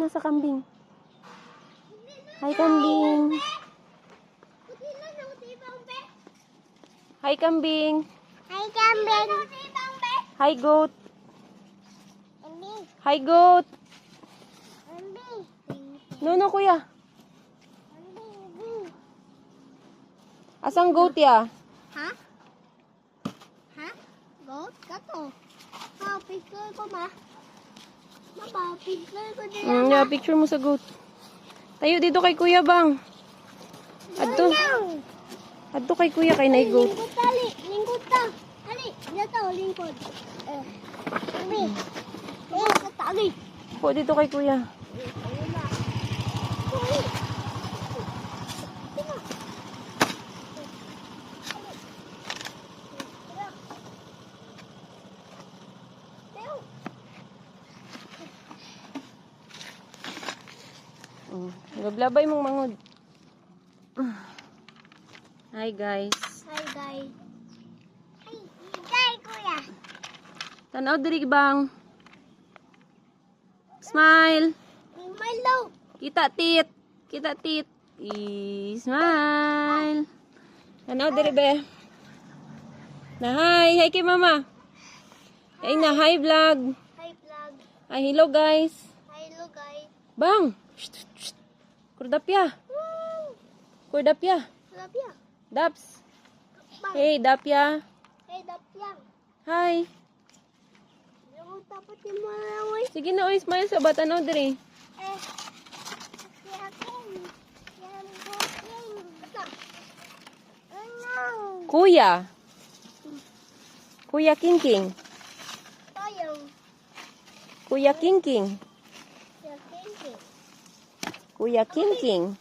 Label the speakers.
Speaker 1: muna sa kambing. Hi, kambing. Hi, kambing.
Speaker 2: Hi, kambing.
Speaker 1: Hi, goat. Hi, goat. No, kuya. Asang goat ya?
Speaker 2: Ha? Ha? Goat? Kato. Ah, picture ko ma. Mama, picture ko din.
Speaker 1: Yeah, picture mo sa goat. Tayo dito kay kuya bang. Adto. Adto kay kuya kay nay goat.
Speaker 2: Lingkod tali. Lingkod ta. Ali, dito, lingkod. Sabi. Katali.
Speaker 1: Po dito kay kuya. Gablabay mong mangod. Hi guys.
Speaker 2: Hi, guys. Hi, kuya.
Speaker 1: Tanaw diri bang. Smile.
Speaker 2: Milo.
Speaker 1: Kita tit. Kita tit. Smile. Tanaw diri be. Na hi. Hi kay mama. Ay na hi vlog.
Speaker 2: Hi, vlog.
Speaker 1: Ay hello guys.
Speaker 2: Hello, guys.
Speaker 1: Bang. Kurdapya. Kurdapya.
Speaker 2: Lapia.
Speaker 1: Daps. Hey Dapya.
Speaker 2: Hey, Dapyang.
Speaker 1: Hi.
Speaker 2: Yung tapat yung malaway.
Speaker 1: Sige na oy smile sa bata no diri. Kuya. Kuya Kingking. Kuya Kingking. Kuya Kingking.